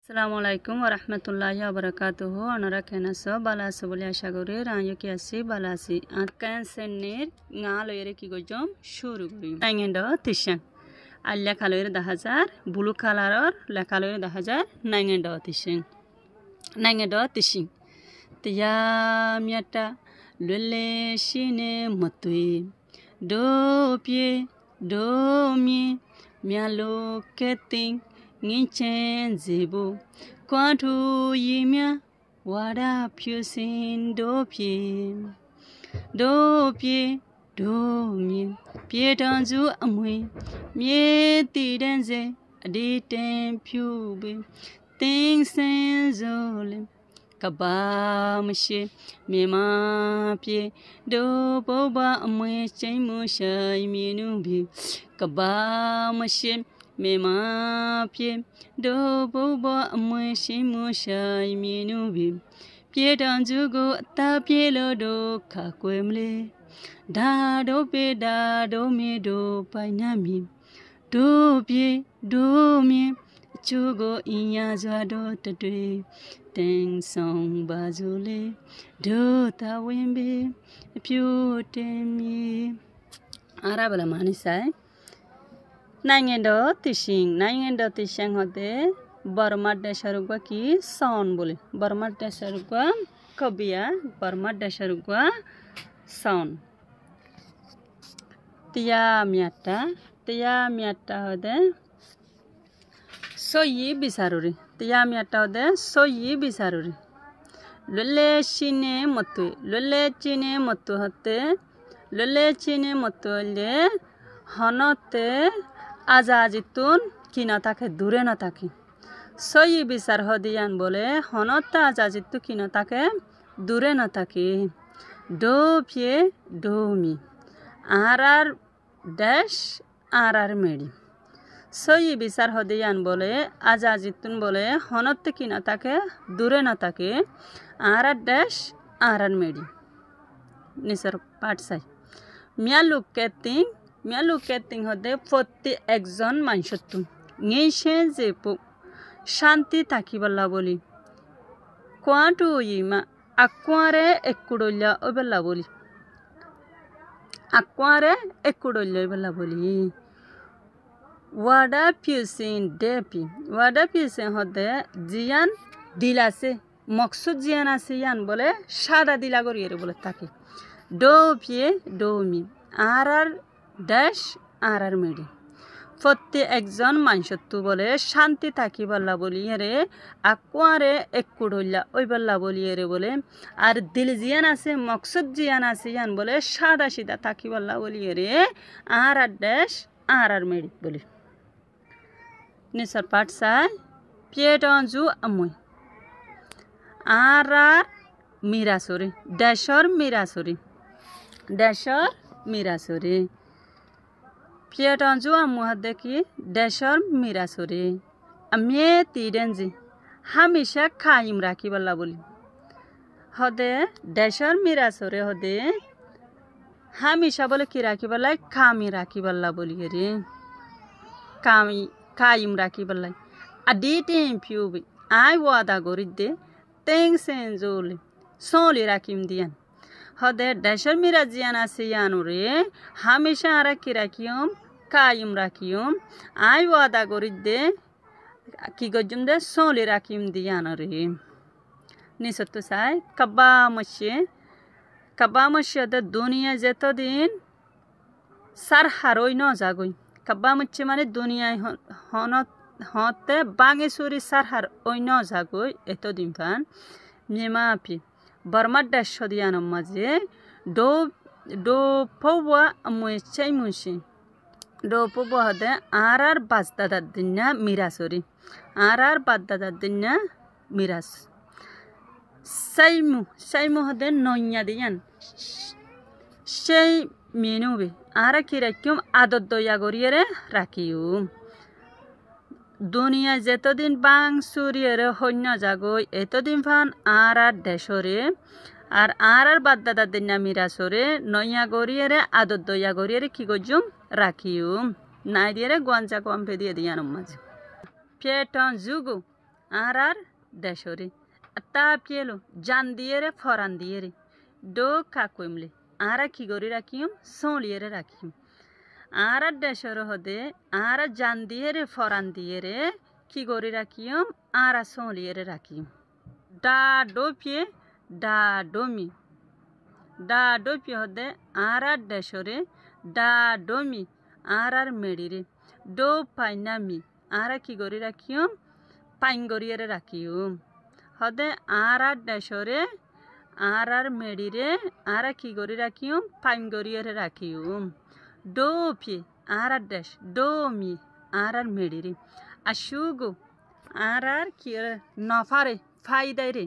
আসসালামু আলাইকুম ওয়া রাহমাতুল্লাহি ওয়া বারাকাতুহু আনারা কেনাসো বালা আছো বলে আশা করি রাইও কি আছি বালা আছি আর ক্যান্সারনের ngaloyere কি গজম শুরু করি নাইঙ্গেন্ডো তিশান আর লেখালয়ের 10000 ব্লু কালারর লেখালয়ের 10000 নাইঙ্গেন্ডো তিশান নাইঙ্গেন্ডো তিশিং তিয়া মিয়াটা ললে শিনে মতুই do pie do mi mialo keting ngichen zebu kwantu yimya wada pyusin do pie do mi pie danzu amwe mie ti danze aditen pyube ting sen zole kabamshe mema pie do boba amwe chaimu shai minu bi kabamshe mema pie do boba amwe chaimu shai minu bi pie danju go ta pie lo do kha kwemle da do me do painami do pie do me chugo inya zwa do tadwe Teng song bazule do ta wimbe pyutemi arabala manisai naingendo tishing hote barmat desharugwa ki son bole barmat desharugwa kabiya barmat desharugwa son tiya miata hode soyi bisaruri তিয়ামি একটা দে সই বিচারুরি ললে চিনে মতো হতে ললে চিনে মতো হলে হনতে আজাজিতুন কি না থাকে দূরে না থাকে সই বিচার হদিয়ান বলে হনতে আজাজিতু কি না থাকে দূরে না থাকে ডো পিয়ে ডোমি আর ড্যাশ আর মেডি সই বিচার হদিয়ান বলে আজাজিতুন বলে হনতে কি না থাকে দূরে না থাকে আর ড্যাশ আর মেডি নিসর পাঠ চাই মিয়ালু কেতিং হদে প্রতি একজন মানুষত্ব নেইছে যে শান্তি থাকিবলা বলি কোয়াটু ইমা আকুয়ারে একুডল্লা ওবেলা বলি আকুয়ারে একুডল্লা ওবেলা বলি ওয়াডা পিউসিন হদে জিয়ান দিল আছে মকসুদ জিয়ান আছে ইয়ান বলে সাদা দিলা করিয়ে বলে থাকে ডো পিয়ে ডো মি আর ড্যাশ আর মেডি প্রতি একজন মানুষত্ব বলে শান্তি থাকি বললা বলিয়ে রে আকুয়ারে একু ঢইলা ওই বললা বলিয়ে রে বলে আর দিল জিয়ান আছে মকসুদ জিয়ান আছে ইয়ান বলে সাদা সিধা থাকি বললা বলিয়ে রে আর ড্যাশ আর মেডি বলি নিসর পাঠ চাই পিয়েটঞ্জু আমই আর মিরাসরি ড্যাশর মিরাসরি পিয়েটঞ্জু আমু দেখি ড্যাশর মিরাসরি আমি তিরেনজি হামেশা খাইম রাখি বললা বলি হদে ড্যাশর মিরাসরে হদে হামেশা বলে কি রাখি বললাই খামি রাখি বললা বলি রে কাইম রাখি বললাই আদি টেম পিউবি আই ওয়াদা গরিদে তেং সেন জোলে সোলি রাখিম দিয়ান হদে ড্যাশর মিরা জিয়ান আছে ইয়ানো রে হামেশা রাখি রাখিয়ম কাইম রাখিয়ম আই ওয়াদা গরিদে কি গজুম দে সোলি রাখিম দিয়ান রে নিসত্তু চাই কাব্বা মশে দে দুনিয়া যেতদিন সার হারই ন জাগই কাব্বা মচ্ছে মানে দুনিয়ায় হতে বাঙেশ্বরী সারহার অন্য জাগই এতদিন ফান মেমাপি বর্মার ড্যাশ দিয়ানোর মাঝে ডো ফৌয়া মুই চাই মুসি ডো ফৌয়া হদে আর বাজদাদার দিনা মিরাসরি আর বাজদাদার দিনা মিরাস সাইমু হদে নইয়া দিয়ান সেই মেনুবে আর কি রাখিম আদত দয়া করিয়ে রাখিও দুনিয়া যেতদিন বাং সুরিয়ে সৈন্য জাগই এতদিন ফান আর দেশরে আর বাদদাদার দিন মিরাসরে নইয়া গরিয়ে আদত দয়া করিয়ে কি গজুম রাখিও নাই দিয়ে গোয়াঞ্চা কম ফে দিয়ে দিয়ান মাঝে পেটন যুগু আর দেশরে তা পিয়েলো জান দিয়ে রে ফরান দিয়ে রে ডো কাকুমলে আরা কি করি রাখিম সলিয়ে রাখিম আর দেশর হদে আর জান দিয়ে রে ফরান দিয়ে রে কি করি রাখিম আর সলিয়ে রাখিম ডা ডো পিয়ে ডা ডোমি ডা ডো পিয়ে হদে আর দেশরে ডা ডোমি আর মেডিরে ডো পাইনামি আর কি করি রাখিম পাইন করিয়ে রাখিম হদে আর দেশরে আর মেডিরে আর কি করি রাখিম পাইন করিয়ে রাখিম ডো পি আর দেশ ডো মি আর মেডিরে আশুগো আর কি নফারে ফাইদাই রে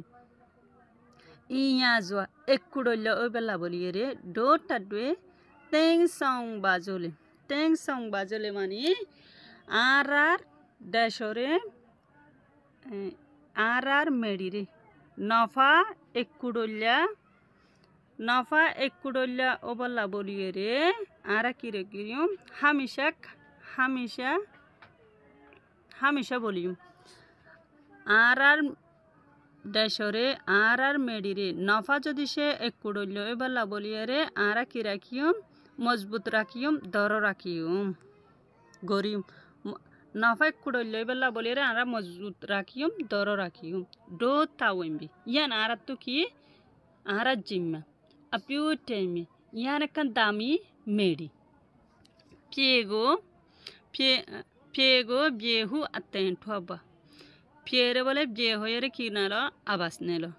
ইয়া জোয়া একুড়ল্য ওই বেলা বলিয়ে রে ডো টাডুয়ে টেং সং বাজলে মানে আর দেশরে আর মেডিরে নফা একুড়ল্যা ও বেলা বলিয়ে রে আর কি রে কিরিম হামিশা বলিম আর দেশরে আর মেডিরে নফা যদি সে একুড়ল্য এ বেলা বলিয়ে রে আর কি রাখিম মজবুত রাখিম দর রাখিম গরিম নফা একুড়ল্য এ বেলা বলিয়ে রে আর মজবুত রাখিম দর রাখিম ডো তাওয়েম্বি ইয়ান আর তো কি আর জিম্মা আপিউ টেমি ইয়ান কান দামি মেডি পিয়েগো বিয়েহু আত্তেন্টু হবা পিয়েরে বলে বিয়ে হয়ে রে কি নালো আবাস নেলো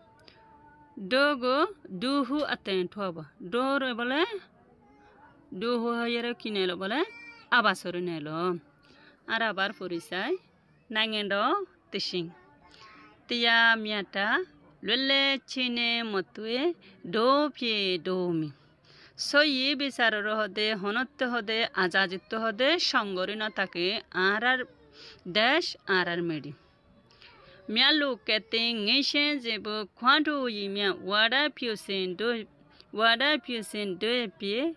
ডোগো ডুহু আত্তেন্টু হবা ডোর বলে ডুহু হয়ে রে কি নেলো বলে আবাসরে নেলো আর আবার পরিচয় নাঙেন্ড তিসিং তিয়া মিয়াটা ললে চিনে মতুয়ে ডো পিয়ে ডোমি সই বিচারর হদে হনত্ব হদে আজাজিত্ব হদে সঙ্গরি না থাকে আর দেশ আর মেডি মিয়া লোকেতে গেছে যেব খাঁটো মিয়া ওয়াডা পিউসেন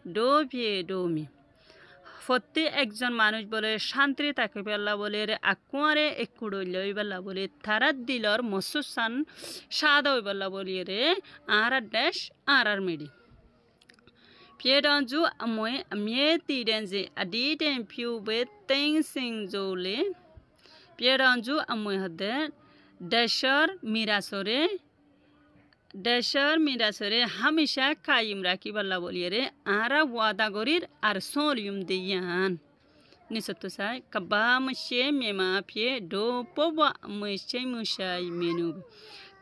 ডো পিয়ে ডোমি প্রত্যেক একজন মানুষ বলে শান্তি তাকে পেলা বলে রে আকুয়ারে একুড়ল্য বেলা বলে তারা দিলর মসুসান সাদ বেলা বলিয়ে রে আর দেশ আর মেডি পিয়েডঞ্জু মিয়ে তিডেনজে আদিটেন পিউ বে তেং সিং জোলে পিয়েডঞ্জু হদে দেশর মিরাসরে হামেশা কাইম রাখি বল্লা বলিয়ে রে আর ওয়াদা গরির আর সোলিয়ম দিয়ান নিসত্তো সাই কাবা মশে মেমা পিয়ে ডো পোবা মুশাই মেনু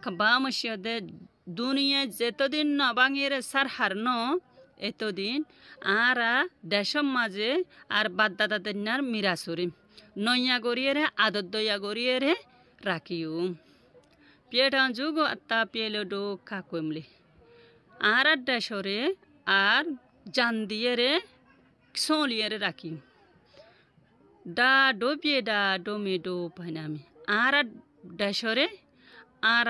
কাবা মশে হদে দুনিয়া যেতদিন নবাঙের সার হারনো এতদিন আর দেশম মাঝে আর বাদ্দাদাদের মিরাসরে নইয়া গড়িয়ে রে আদত দইয়া গড়িয়ে রে রাখিও পিয়েটান যুগ আত্মা পিয়েলো ডো কাকুমলে আর দেশরে আর জান দিয়ে রে সোলিয়ে রে রাখি ডা ডো পিয়ে ডা ডো মে ডো পাইনামি আর দেশরে আর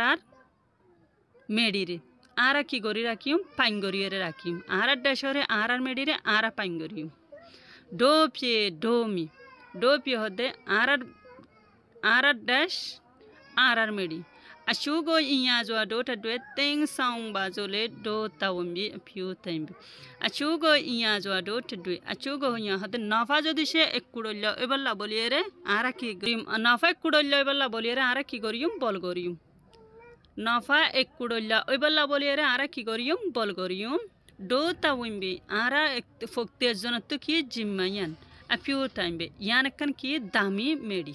মেডিরে আর কি করি রাখিম পাইন গড়িয়ে রাখিম আর দেশরে আর মেডিরে আর পাইন গড়িম ডো পিয়ে ডো পিয়ে হদে আর দেশ আর মেডি আশুগো ইয়া জোয়া ডোটা ডোয়ে তেং সং বাজলে ডো তাওম্বি পিউ তাইম্বি আশুগো ইয়া জোয়া ডোটা ডোয়ে আশুগো ইয়া হদে নফা যদি সে একুড়ল্য এবেলা বলিয়ে রে আর কি গরিম নফা একুড়ল্য এবেলা বলিয়ে রে আর কি গরিম বল গরিম নফা একুড়ল্য এবেলা বলিয়ে রে আর কি গরিম বল গরিম ডো তাওম্বি আর ফক্তি জনত কি জিম্মায়ান আপিউ তাইম্বি ইয়ানকান কি দামি মেডি